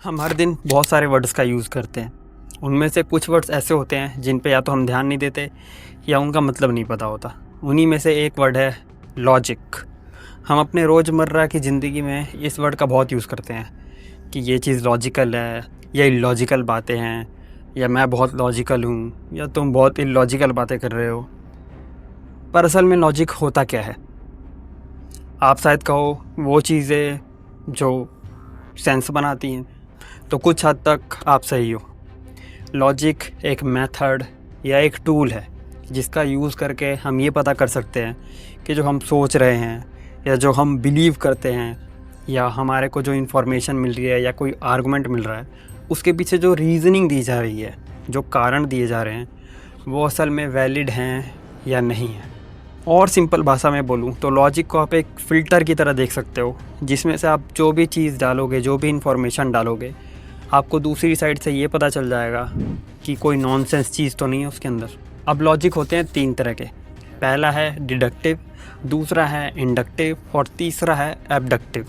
हम हर दिन बहुत सारे वर्ड्स का यूज़ करते हैं। उनमें से कुछ वर्ड्स ऐसे होते हैं जिन पे या तो हम ध्यान नहीं देते या उनका मतलब नहीं पता होता। उन्हीं में से एक वर्ड है लॉजिक। हम अपने रोज़मर्रा की ज़िंदगी में इस वर्ड का बहुत यूज़ करते हैं कि ये चीज़ लॉजिकल है या इलॉजिकल बातें हैं, या मैं बहुत लॉजिकल हूँ या तुम बहुत इलॉजिकल बातें कर रहे हो। पर असल में लॉजिक होता क्या है? आप शायद कहो वो चीज़ें जो सेंस बनाती हैं, तो कुछ हद तक आप सही हो। लॉजिक एक मेथड या एक टूल है जिसका यूज़ करके हम ये पता कर सकते हैं कि जो हम सोच रहे हैं या जो हम बिलीव करते हैं या हमारे को जो इन्फॉर्मेशन मिल रही है या कोई आर्गुमेंट मिल रहा है, उसके पीछे जो रीज़निंग दी जा रही है, जो कारण दिए जा रहे हैं, वो असल में वैलिड हैं या नहीं है। और सिंपल भाषा में बोलूँ तो लॉजिक को आप एक फ़िल्टर की तरह देख सकते हो, जिसमें से आप जो भी चीज़ डालोगे, जो भी इन्फॉर्मेशन डालोगे, आपको दूसरी साइड से ये पता चल जाएगा कि कोई नॉनसेंस चीज़ तो नहीं है उसके अंदर। अब लॉजिक होते हैं 3 तरह के। पहला है डिडक्टिव, दूसरा है इंडक्टिव और तीसरा है एबडक्टिव।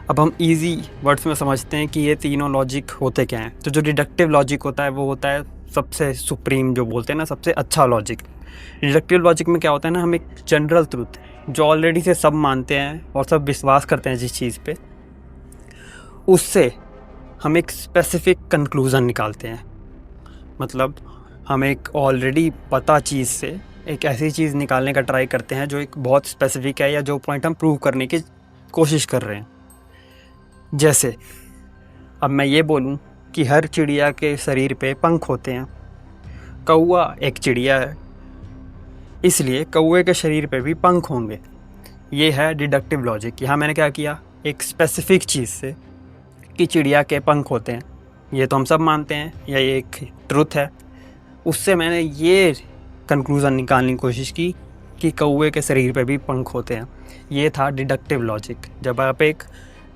अब हम इजी वर्ड्स में समझते हैं कि ये तीनों लॉजिक होते क्या हैं। तो जो डिडक्टिव लॉजिक होता है वो होता है सबसे सुप्रीम, जो बोलते हैं ना, सबसे अच्छा लॉजिक। डिडक्टिव लॉजिक में क्या होता है ना, हम एक जनरल ट्रुथ जो ऑलरेडी से सब मानते हैं और सब विश्वास करते हैं जिस चीज़ पे, उससे हम एक स्पेसिफिक कंक्लूज़न निकालते हैं। मतलब हम एक ऑलरेडी पता चीज़ से एक ऐसी चीज़ निकालने का ट्राई करते हैं जो एक बहुत स्पेसिफिक है या जो पॉइंट हम प्रूव करने की कोशिश कर रहे हैं। जैसे अब मैं ये बोलूँ कि हर चिड़िया के शरीर पे पंख होते हैं। कौवा एक चिड़िया है, इसलिए कौवे के शरीर पे भी पंख होंगे। ये है डिडक्टिव लॉजिक। यहाँ मैंने क्या किया, एक स्पेसिफिक चीज़ से कि चिड़िया के पंख होते हैं, ये तो हम सब मानते हैं, या ये एक ट्रुथ है, उससे मैंने ये कंक्लूज़न निकालने की कोशिश की कि कौवे के शरीर पे भी पंख होते हैं। ये था डिडक्टिव लॉजिक। जब आप एक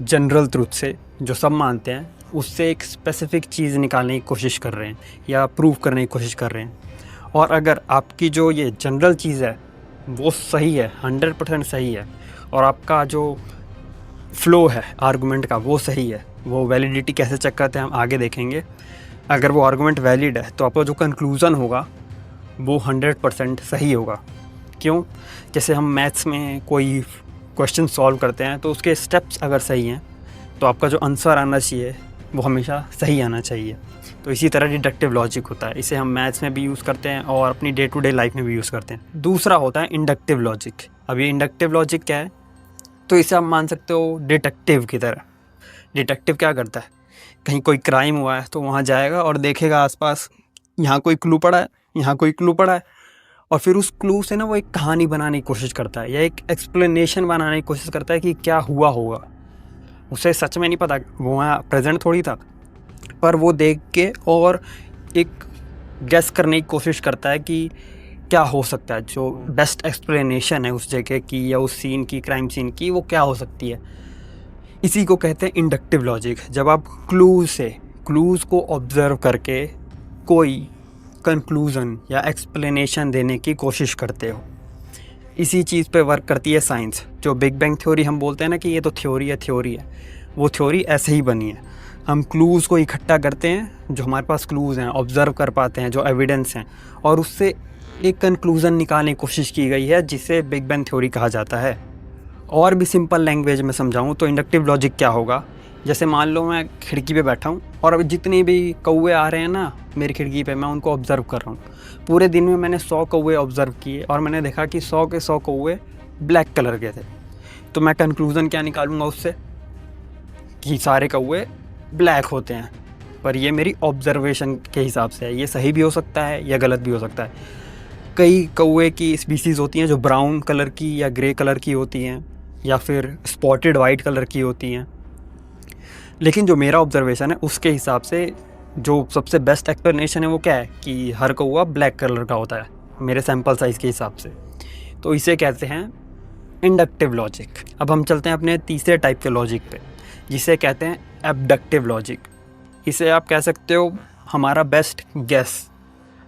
जनरल ट्रुथ से, जो सब मानते हैं, उससे एक स्पेसिफिक चीज़ निकालने की कोशिश कर रहे हैं या प्रूव करने की कोशिश कर रहे हैं। और अगर आपकी जो ये जनरल चीज़ है वो सही है, 100% सही है, और आपका जो फ्लो है आर्गुमेंट का वो सही है, वो वैलिडिटी कैसे चेक करते हैं हम आगे देखेंगे। अगर वो आर्गुमेंट वैलिड है तो आपका जो कंक्लूज़न होगा वो 100% सही होगा। क्यों? जैसे हम मैथ्स में कोई क्वेश्चन सॉल्व करते हैं तो उसके स्टेप्स अगर सही हैं तो आपका जो आंसर आना चाहिए वो हमेशा सही आना चाहिए। तो इसी तरह डिडक्टिव लॉजिक होता है। इसे हम मैथ्स में भी यूज़ करते हैं और अपनी डे टू डे लाइफ में भी यूज़ करते हैं। दूसरा होता है इंडक्टिव लॉजिक। अब ये इंडक्टिव लॉजिक क्या है? तो इसे आप मान सकते हो डिटेक्टिव की तरह। डिटेक्टिव क्या करता है, कहीं कोई क्राइम हुआ है तो वहाँ जाएगा और देखेगा आसपास, यहाँ कोई क्लू पड़ा है, यहाँ कोई क्लू पड़ा है, और फिर उस क्लू से ना वो एक कहानी बनाने की कोशिश करता है या एक एक्सप्लेनेशन बनाने की कोशिश करता है कि क्या हुआ होगा। उसे सच में नहीं पता, वो वहाँ प्रेजेंट थोड़ी था, पर वो देख के और एक गेस करने की कोशिश करता है कि क्या हो सकता है, जो बेस्ट एक्सप्लेनेशन है उस जगह की या उस सीन की, क्राइम सीन की, वो क्या हो सकती है। इसी को कहते हैं इंडक्टिव लॉजिक। जब आप क्लूज़ को ऑब्ज़र्व करके कोई कंक्लूज़न या एक्सप्लेनेशन देने की कोशिश करते हो। इसी चीज़ पे वर्क करती है साइंस। जो बिग बैंग थ्योरी हम बोलते हैं ना कि ये तो थ्योरी है, वो थ्योरी ऐसे ही बनी है। हम क्लूज़ को इकट्ठा करते हैं, जो हमारे पास क्लूज़ हैं, ऑब्ज़र्व कर पाते हैं, जो एविडेंस हैं, और उससे एक कंक्लूज़न निकालने की कोशिश की गई है, जिसे बिग बैंग थ्योरी कहा जाता है। और भी सिंपल लैंग्वेज में समझाऊँ तो इंडक्टिव लॉजिक क्या होगा, जैसे मान लो मैं खिड़की पे बैठा हूँ और अब जितने भी कौवे आ रहे हैं ना मेरी खिड़की पे, मैं उनको ऑब्ज़र्व कर रहा हूँ। पूरे दिन में मैंने 100 कौवे ऑब्ज़र्व किए और मैंने देखा कि 100 के 100 कौवे ब्लैक कलर के थे। तो मैं कंक्लूज़न क्या निकालूँगा उससे, कि सारे कौवे ब्लैक होते हैं। पर ये मेरी ऑब्ज़र्वेशन के हिसाब से है, ये सही भी हो सकता है या गलत भी हो सकता है। कई कौवे की स्पीसीज़ होती हैं जो ब्राउन कलर की या ग्रे कलर की होती हैं, या फिर स्पॉटेड वाइट कलर की होती हैं। लेकिन जो मेरा ऑब्ज़र्वेशन है उसके हिसाब से जो सबसे बेस्ट एक्सप्लेनेशन है वो क्या है कि हर कौवा ब्लैक कलर का होता है, मेरे सैंपल साइज़ के हिसाब से। तो इसे कहते हैं इंडक्टिव लॉजिक। अब हम चलते हैं अपने तीसरे टाइप के लॉजिक पे, जिसे कहते हैं एबडक्टिव लॉजिक। इसे आप कह सकते हो हमारा बेस्ट गेस।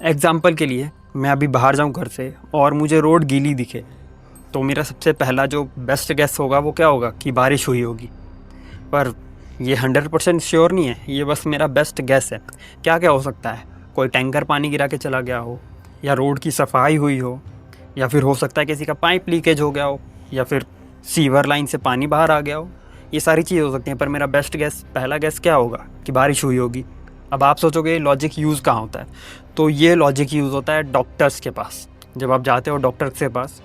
एग्जाम्पल के लिए, मैं अभी बाहर जाऊँ घर से और मुझे रोड गीली दिखे, तो मेरा सबसे पहला जो बेस्ट गेस होगा वो क्या होगा कि बारिश हुई होगी। पर ये 100% श्योर नहीं है, ये बस मेरा बेस्ट गेस है। क्या क्या हो सकता है, कोई टैंकर पानी गिरा के चला गया हो, या रोड की सफाई हुई हो, या फिर हो सकता है किसी का पाइप लीकेज हो गया हो, या फिर सीवर लाइन से पानी बाहर आ गया हो। ये सारी चीज़ें हो सकती हैं, पर मेरा बेस्ट गेस, पहला गेस क्या होगा कि बारिश हुई होगी। अब आप सोचोगे लॉजिक यूज़ कहाँ होता है, तो ये लॉजिक यूज़ होता है डॉक्टर्स के पास। जब आप जाते हो डॉक्टर के पास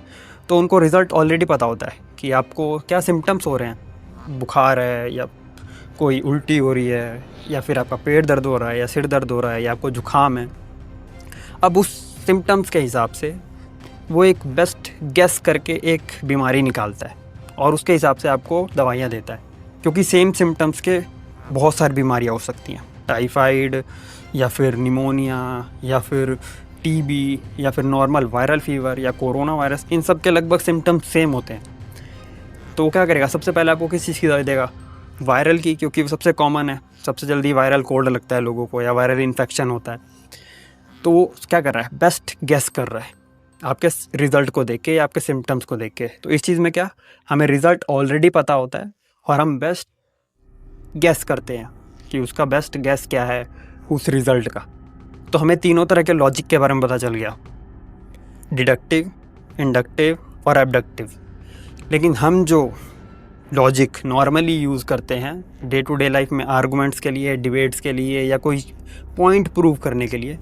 तो उनको रिज़ल्ट ऑलरेडी पता होता है कि आपको क्या सिम्टम्स हो रहे हैं, बुखार है, या कोई उल्टी हो रही है, या फिर आपका पेट दर्द हो रहा है, या सिर दर्द हो रहा है, या आपको जुकाम है। अब उस सिम्टम्स के हिसाब से वो एक बेस्ट गेस करके एक बीमारी निकालता है और उसके हिसाब से आपको दवाइयाँ देता है, क्योंकि सेम सिम्टम्स के बहुत सारी बीमारियाँ हो सकती हैं, टाइफाइड, या फिर निमोनिया, या फिर टीबी, या फिर नॉर्मल वायरल फीवर, या कोरोना वायरस। इन सब के लगभग सिम्टम्स सेम होते हैं। तो वो क्या करेगा, सबसे पहले आपको किस चीज़ की दवाई देगा, वायरल की, क्योंकि वो सबसे कॉमन है, सबसे जल्दी वायरल कोल्ड लगता है लोगों को, या वायरल इन्फेक्शन होता है। तो वो क्या कर रहा है, बेस्ट गेस कर रहा है आपके रिज़ल्ट को देख के या आपके सिम्टम्स को देख के। तो इस चीज़ में क्या, हमें रिज़ल्ट ऑलरेडी पता होता है और हम बेस्ट गेस करते हैं कि उसका बेस्ट गेस क्या है उस रिज़ल्ट का। तो हमें तीनों तरह के लॉजिक के बारे में पता चल गया, डिडक्टिव, इंडक्टिव और एबडक्टिव। लेकिन हम जो लॉजिक नॉर्मली यूज़ करते हैं डे टू डे लाइफ में, आर्गूमेंट्स के लिए, डिबेट्स के लिए, या कोई पॉइंट प्रूव करने के लिए,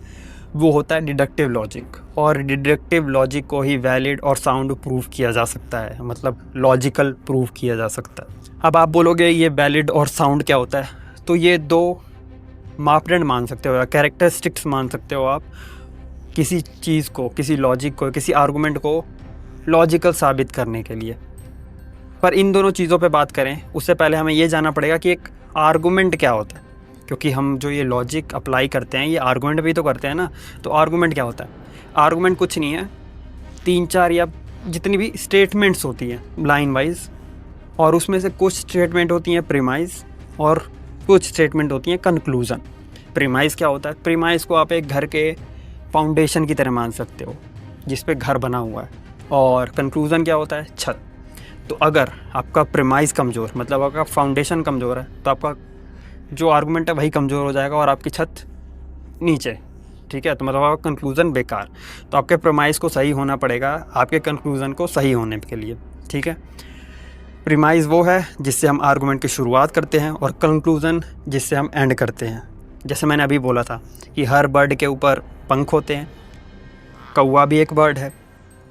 वो होता है डिडक्टिव लॉजिक। और डिडक्टिव लॉजिक को ही वैलिड और साउंड प्रूव किया जा सकता है, मतलब लॉजिकल प्रूव किया जा सकता है। अब आप बोलोगे ये वैलिड और साउंड क्या होता है, तो ये दो मापदंड मान सकते हो या कैरेक्टरिस्टिक्स मान सकते हो आप किसी चीज़ को, किसी लॉजिक को, किसी आर्गूमेंट को लॉजिकल साबित करने के लिए। पर इन दोनों चीज़ों पे बात करें उससे पहले हमें ये जानना पड़ेगा कि एक आर्गूमेंट क्या होता है, क्योंकि हम जो ये लॉजिक अप्लाई करते हैं ये आर्गूमेंट भी तो करते हैं ना। तो आर्गूमेंट क्या होता है, आर्गूमेंट कुछ नहीं है, 3-4 या जितनी भी स्टेटमेंट्स होती हैं लाइन वाइज, और उसमें से कुछ स्टेटमेंट होती हैं प्रीमाइज और कुछ स्टेटमेंट होती हैं कंक्लूज़न। प्रीमाइज क्या होता है, प्रीमाइज को आप एक घर के फाउंडेशन की तरह मान सकते हो जिस पे घर बना हुआ है, और कंक्लूज़न क्या होता है, छत। तो अगर आपका प्रीमाइज कमज़ोर, मतलब आपका फाउंडेशन कमज़ोर है, तो आपका जो आर्गूमेंट है वही कमज़ोर हो जाएगा और आपकी छत नीचे, ठीक है। तो मतलब आपका कंक्लूज़न बेकार। तो आपके प्रीमाइज को सही होना पड़ेगा आपके कंक्लूज़न को सही होने के लिए, ठीक है। प्रीमाइज वो है जिससे हम आर्गूमेंट की शुरुआत करते हैं, और कंक्लूज़न जिससे हम एंड करते हैं। जैसे मैंने अभी बोला था कि हर बर्ड के ऊपर पंख होते हैं, कौवा भी एक बर्ड है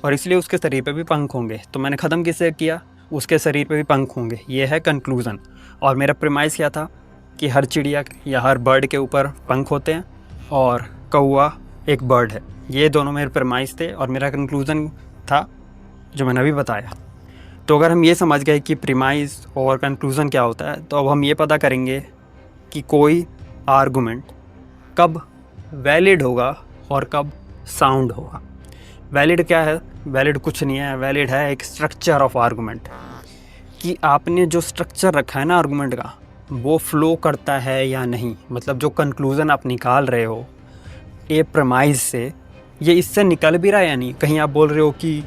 और इसलिए उसके शरीर पे भी पंख होंगे। तो मैंने ख़त्म किससे किया, उसके शरीर पे भी पंख होंगे, ये है कंक्लूज़न। और मेरा प्रीमाइज क्या था कि हर चिड़िया या हर बर्ड के ऊपर पंख होते हैं और कौवा एक बर्ड है। ये दोनों मेरे प्रीमाइज थे और मेरा कंक्लूज़न था जो मैंने अभी बताया। तो अगर हम ये समझ गए कि प्रीमाइज और कंक्लूज़न क्या होता है, तो अब हम ये पता करेंगे कि कोई आर्गूमेंट कब वैलिड होगा और कब साउंड होगा। वैलिड क्या है, वैलिड कुछ नहीं है, वैलिड है एक स्ट्रक्चर ऑफ आर्गूमेंट, कि आपने जो स्ट्रक्चर रखा है ना आर्गूमेंट का, वो फ्लो करता है या नहीं। मतलब जो कंक्लूज़न आप निकाल रहे हो ये प्रीमाइज से, ये इससे निकल भी रहा है या नहीं। कहीं आप बोल रहे हो कि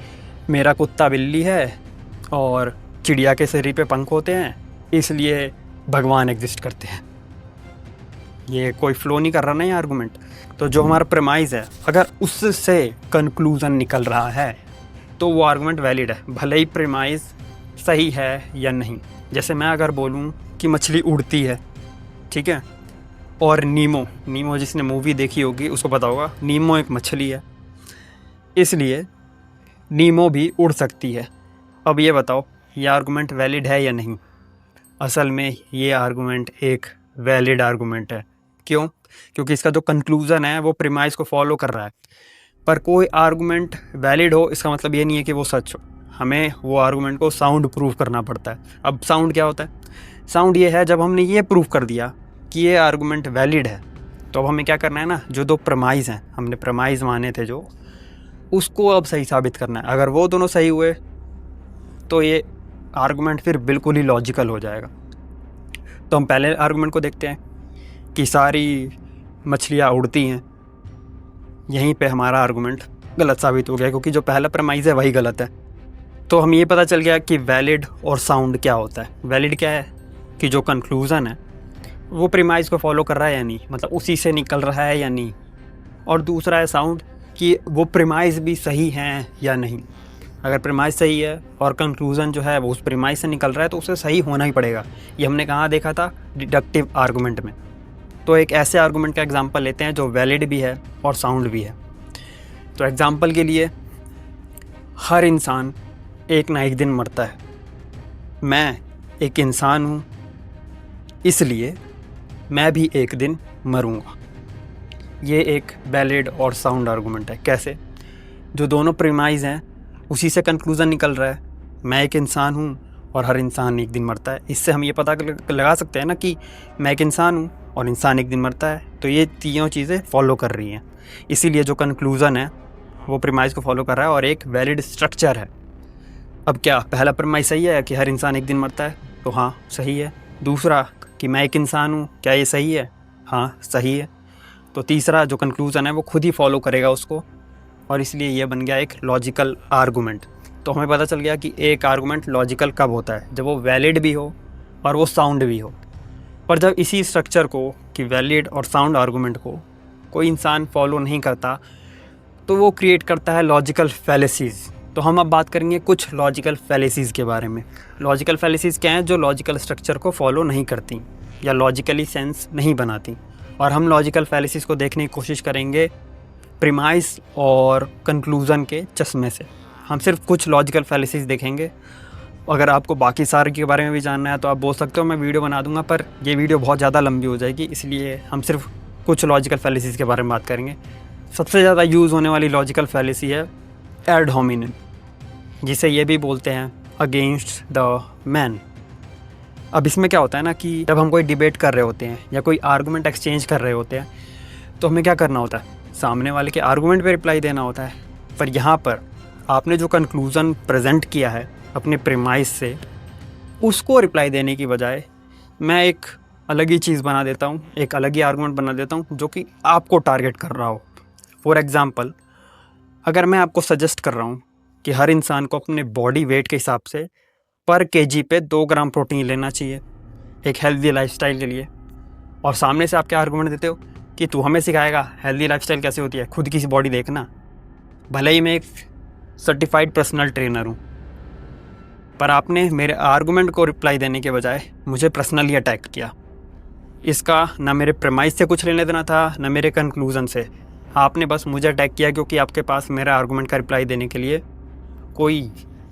मेरा कुत्ता बिल्ली है और चिड़िया के शरीर पे पंख होते हैं इसलिए भगवान एग्जिस्ट करते हैं, ये कोई फ्लो नहीं कर रहा ना ये आर्गूमेंट। तो जो हमारा प्रीमाइज है, अगर उससे कंक्लूज़न निकल रहा है तो वो आर्गूमेंट वैलिड है, भले ही प्रीमाइज सही है या नहीं। जैसे मैं अगर बोलूँ कि मछली उड़ती है, ठीक है, और नीमो जिसने मूवी देखी होगी उसको पता होगा नीमो एक मछली है, इसलिए नीमो भी उड़ सकती है। अब ये बताओ ये आर्गूमेंट वैलिड है या नहीं। असल में ये आर्गूमेंट एक वैलिड आर्गूमेंट है। क्यों? क्योंकि इसका जो कंक्लूज़न है वो प्रीमाइज को फॉलो कर रहा है। पर कोई आर्गूमेंट वैलिड हो इसका मतलब ये नहीं है कि वो सच हो, हमें वो आर्गूमेंट को साउंड प्रूव करना पड़ता है। अब साउंड क्या होता है, साउंड ये है जब हमने ये प्रूव कर दिया कि ये आर्गूमेंट वैलिड है, तो अब हमें क्या करना है ना, जो दो प्रीमाइज हैं, हमने प्रीमाइज माने थे जो, उसको अब सही साबित करना है। अगर वो दोनों सही हुए तो ये आर्गूमेंट फिर बिल्कुल ही लॉजिकल हो जाएगा। तो हम पहले आर्गूमेंट को देखते हैं कि सारी मछलियाँ उड़ती हैं। यहीं पे हमारा आर्गूमेंट गलत साबित हो गया, क्योंकि जो पहला प्रीमाइज है वही गलत है। तो हम ये पता चल गया कि वैलिड और साउंड क्या होता है। वैलिड क्या है, कि जो कंक्लूज़न है वो प्रीमाइज़ को फॉलो कर रहा है या नहीं, मतलब उसी से निकल रहा है या नहीं। और दूसरा है साउंड, कि वो प्रीमाइज़ भी सही हैं या नहीं। अगर प्रीमाइज़ सही है और कंक्लूज़न जो है वो उस प्रीमाइज़ से निकल रहा है तो उसे सही होना ही पड़ेगा। ये हमने कहाँ देखा था? डिडक्टिव आर्गूमेंट में। तो एक ऐसे आर्गूमेंट का एग्जांपल लेते हैं जो वैलिड भी है और साउंड भी है। तो एग्जांपल के लिए, हर इंसान एक ना एक दिन मरता है। मैं एक इंसान हूँ, इसलिए मैं भी एक दिन मरूँगा। ये एक वैलिड और साउंड आर्गूमेंट है। कैसे? जो दोनों प्रीमाइज़ हैं उसी से कंक्लूज़न निकल रहा है, मैं एक इंसान हूँ और हर इंसान एक दिन मरता है। इससे हम ये पता लगा सकते हैं ना कि मैं एक इंसान हूँ और इंसान एक दिन मरता है, तो ये तीनों चीज़ें फॉलो कर रही हैं। इसीलिए जो कंक्लूज़न है वो प्रीमाइज़ को फॉलो कर रहा है और एक वैलिड स्ट्रक्चर है। अब क्या पहला प्रीमाइज़ सही है कि हर इंसान एक दिन मरता है? तो हाँ, सही है। दूसरा कि मैं एक इंसान हूँ, क्या ये सही है? हाँ, सही है। तो तीसरा जो कंक्लूज़न है वो खुद ही फॉलो करेगा उसको, और इसलिए ये बन गया एक लॉजिकल आर्गूमेंट। तो हमें पता चल गया कि एक आर्गूमेंट लॉजिकल कब होता है? जब वो वैलिड भी हो और वो साउंड भी हो। पर जब इसी स्ट्रक्चर को, कि वैलिड और साउंड आर्गूमेंट को, कोई इंसान फॉलो नहीं करता तो वो क्रिएट करता है लॉजिकल फैलेसीज़। तो हम अब बात करेंगे कुछ लॉजिकल फैलेसीज़ के बारे में। लॉजिकल फैलेसीज़ क्या हैं? जो लॉजिकल स्ट्रक्चर को फॉलो नहीं करती या लॉजिकली सेंस नहीं बनाती। और हम लॉजिकल फैलेसीज़ को देखने की कोशिश करेंगे प्रीमाइस और कंक्लूज़न के चश्मे से। हम सिर्फ कुछ लॉजिकल फैलेसीज़ देखेंगे। अगर आपको बाकी सारे के बारे में भी जानना है तो आप बोल सकते हो, मैं वीडियो बना दूंगा, पर ये वीडियो बहुत ज़्यादा लंबी हो जाएगी, इसलिए हम सिर्फ कुछ लॉजिकल फैलेसीज़ के बारे में बात करेंगे। सबसे ज़्यादा यूज़ होने वाली लॉजिकल फैलेसी है एड होमिनेम, जिसे ये भी बोलते हैं अगेंस्ट द मैन। अब इसमें क्या होता है ना कि जब हम कोई डिबेट कर रहे होते हैं या कोई आर्गूमेंट एक्सचेंज कर रहे होते हैं तो हमें क्या करना होता है? सामने वाले के आर्गूमेंट पे रिप्लाई देना होता है। पर यहाँ पर आपने जो कंक्लूज़न प्रेजेंट किया है अपने प्रीमाइस से, उसको रिप्लाई देने की बजाय मैं एक अलग ही चीज़ बना देता हूँ, एक अलग ही आर्गूमेंट बना देता हूँ जो कि आपको टारगेट कर रहा हो। फॉर एग्ज़ाम्पल, अगर मैं आपको सजेस्ट कर रहा हूँ कि हर इंसान को अपने बॉडी वेट के हिसाब से पर केजी पे 2 ग्राम प्रोटीन लेना चाहिए एक हेल्दी लाइफस्टाइल के लिए, और सामने से आप क्या आर्गूमेंट देते हो कि तू हमें सिखाएगा हेल्दी लाइफस्टाइल कैसे होती है, खुद की बॉडी देखना। भले ही मैं एक सर्टिफाइड पर्सनल ट्रेनर हूँ, पर आपने मेरे आर्गूमेंट को रिप्लाई देने के बजाय मुझे पर्सनली अटैक किया। इसका ना मेरे प्रीमाइस से कुछ लेने देना था, ना मेरे कंक्लूज़न से। आपने बस मुझे अटैक किया क्योंकि आपके पास मेरे आर्गूमेंट का रिप्लाई देने के लिए कोई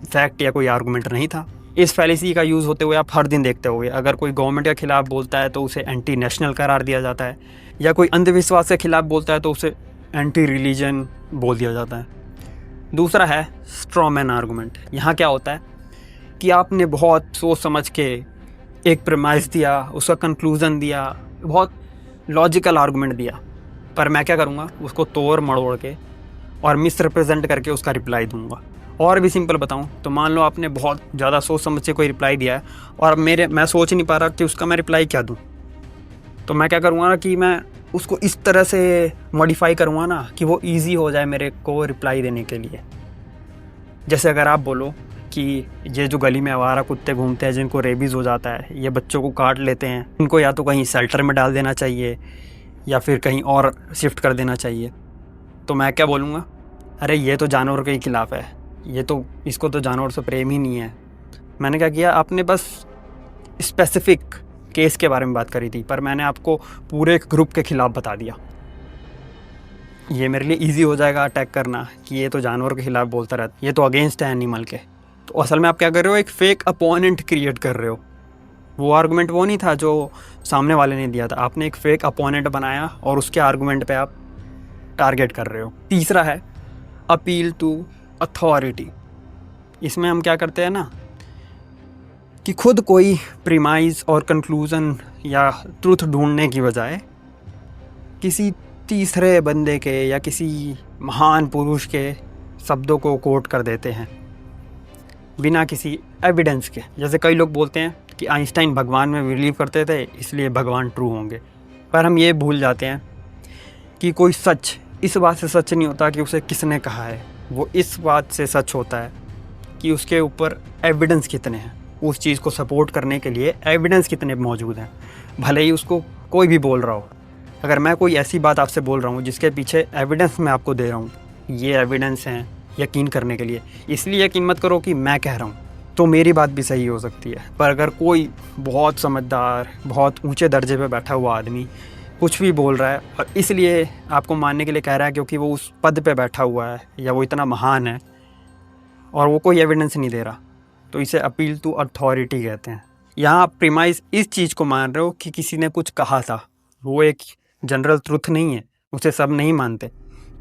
फैक्ट या कोई आर्गूमेंट नहीं था। इस फैलेसी का यूज़ होते हुए आप हर दिन देखते होंगे, अगर कोई गवर्नमेंट के खिलाफ बोलता है तो उसे एंटी नेशनल करार दिया जाता है, या कोई अंधविश्वास के खिलाफ बोलता है तो उसे एंटी रिलीजन बोल दिया जाता है। दूसरा है स्ट्रॉमैन आर्गूमेंट। यहाँ क्या होता है कि आपने बहुत सोच समझ के एक प्रीमाइस दिया, उसका कंक्लूज़न दिया, बहुत लॉजिकल आर्गूमेंट दिया, पर मैं क्या करूँगा, उसको तोड़ मड़ोड़ के और मिस रिप्रेजेंट करके उसका रिप्लाई दूँगा। और भी सिंपल बताऊँ तो मान लो आपने बहुत ज़्यादा सोच समझ के कोई रिप्लाई दिया है और मैं सोच नहीं पा रहा कि उसका मैं रिप्लाई क्या दूँ, तो मैं क्या करूँगा ना कि मैं उसको इस तरह से मॉडिफाई करूँगा ना कि वो ईजी हो जाए मेरे को रिप्लाई देने के लिए। जैसे अगर आप बोलो कि ये जो गली में आवारा कुत्ते घूमते हैं जिनको रेबीज़ हो जाता है, ये बच्चों को काट लेते हैं, इनको या तो कहीं शेल्टर में डाल देना चाहिए या फिर कहीं और शिफ्ट कर देना चाहिए, तो मैं क्या बोलूँगा, अरे ये तो जानवर के खिलाफ़ है, ये तो इसको तो जानवर से प्रेम ही नहीं है। मैंने क्या किया, आपने बस स्पेसिफिक केस के बारे में बात करी थी, पर मैंने आपको पूरे एक ग्रुप के ख़िलाफ़ बता दिया। ये मेरे लिए इजी हो जाएगा अटैक करना कि ये तो जानवर के खिलाफ़ बोलता रहता, ये तो अगेंस्ट है एनिमल के। तो असल में आप क्या कर रहे हो, एक फेक अपोनेंट क्रिएट कर रहे हो। वो आर्गूमेंट वो नहीं था जो सामने वाले ने दिया था, आपने एक फेक अपोनेंट बनाया और उसके आर्गूमेंट पे आप टारगेट कर रहे हो। तीसरा है अपील टू अथॉरिटी। इसमें हम क्या करते हैं ना कि खुद कोई प्रीमाइस और कंक्लूज़न या ट्रूथ ढूंढने की बजाय किसी तीसरे बंदे के या किसी महान पुरुष के शब्दों को कोट कर देते हैं बिना किसी एविडेंस के। जैसे कई लोग बोलते हैं कि आइंस्टाइन भगवान में बिलीव करते थे इसलिए भगवान ट्रू होंगे, पर हम ये भूल जाते हैं कि कोई सच इस बात से सच नहीं होता कि उसे किसने कहा है, वो इस बात से सच होता है कि उसके ऊपर एविडेंस कितने हैं। उस चीज़ को सपोर्ट करने के लिए एविडेंस कितने मौजूद हैं। भले ही उसको कोई भी बोल रहा हो, अगर मैं कोई ऐसी बात आपसे बोल रहा हूँ जिसके पीछे एविडेंस मैं आपको दे रहा हूँ, ये एविडेंस हैं यकीन करने के लिए, इसलिए यकीन मत करो कि मैं कह रहा हूँ, तो मेरी बात भी सही हो सकती है। पर अगर कोई बहुत समझदार, बहुत ऊंचे दर्जे पे बैठा हुआ आदमी कुछ भी बोल रहा है और इसलिए आपको मानने के लिए कह रहा है क्योंकि वो उस पद पे बैठा हुआ है या वो इतना महान है और वो कोई एविडेंस नहीं दे रहा, तो इसे अपील टू अथॉरिटी कहते हैं। यहाँ आप प्रीमाइस इस चीज़ को मान रहे हो कि किसी ने कुछ कहा था, वो एक जनरल ट्रुथ नहीं है, उसे सब नहीं मानते,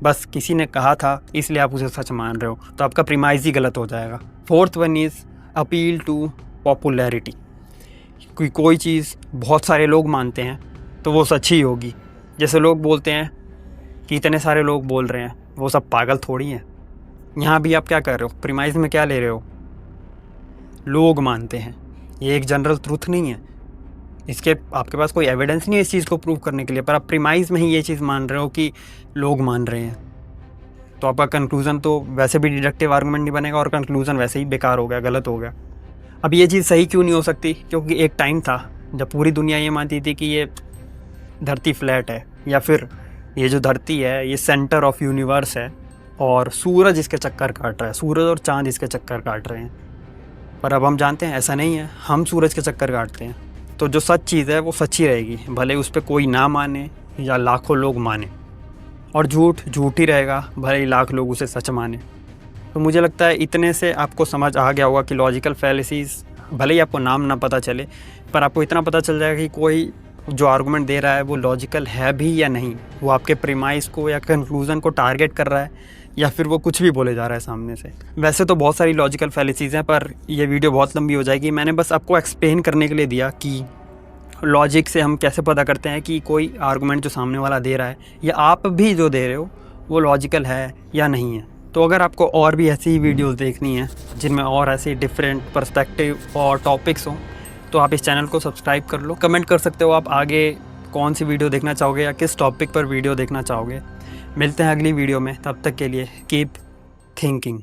बस किसी ने कहा था इसलिए आप उसे सच मान रहे हो, तो आपका प्रीमाइस ही गलत हो जाएगा। Fourth one is appeal to popularity. कोई चीज़ बहुत सारे लोग मानते हैं तो वो सच ही होगी। जैसे लोग बोलते हैं कि इतने सारे लोग बोल रहे हैं, वो सब पागल थोड़ी हैं। यहाँ भी आप क्या कर रहे हो, प्रीमाइस में क्या ले रहे हो, लोग मानते हैं, ये एक जनरल ट्रुथ नहीं है, इसके आपके पास कोई एविडेंस नहीं है इस चीज़ को प्रूव करने के लिए, पर आप प्रीमाइस में ही ये चीज़ मान रहे हो कि लोग मान रहे हैं, तो आपका कंक्लूज़न तो वैसे भी डिडक्टिव आर्गूमेंट नहीं बनेगा और कंक्लूज़न वैसे ही बेकार हो गया, गलत हो गया। अब ये चीज़ सही क्यों नहीं हो सकती, क्योंकि एक टाइम था जब पूरी दुनिया ये मानती थी कि ये धरती फ्लैट है, या फिर ये जो धरती है ये सेंटर ऑफ यूनिवर्स है और सूरज इसके चक्कर काट रहा है, सूरज और चाँद इसके चक्कर काट रहे हैं। पर अब हम जानते हैं ऐसा नहीं है, हम सूरज के चक्कर काटते हैं। तो जो सच चीज़ है वो सच ही रहेगी, भले उस पर कोई ना माने या लाखों लोग माने, और झूठ झूठ ही रहेगा, भले ही लाख लोग उसे सच माने। तो मुझे लगता है इतने से आपको समझ आ गया होगा कि लॉजिकल फैलेसीज़, भले ही आपको नाम ना पता चले, पर आपको इतना पता चल जाएगा कि कोई जो आर्गूमेंट दे रहा है वो लॉजिकल है भी या नहीं, वो आपके प्रीमाइस को या कंक्लूज़न को टारगेट कर रहा है या फिर वो कुछ भी बोले जा रहा है सामने से। वैसे तो बहुत सारी लॉजिकल फैलेसीज़ हैं, पर ये वीडियो बहुत लंबी हो जाएगी। मैंने बस आपको एक्सप्लेन करने के लिए दिया कि लॉजिक से हम कैसे पता करते हैं कि कोई आर्गूमेंट जो सामने वाला दे रहा है या आप भी जो दे रहे हो वो लॉजिकल है या नहीं है। तो अगर आपको और भी ऐसी ही वीडियोस देखनी है जिनमें और ऐसे डिफरेंट पर्सपेक्टिव और टॉपिक्स हों, तो आप इस चैनल को सब्सक्राइब कर लो। कमेंट कर सकते हो आप आगे कौन सी वीडियो देखना चाहोगे या किस टॉपिक पर वीडियो देखना चाहोगे। मिलते हैं अगली वीडियो में, तब तक के लिए कीप थिंकिंग।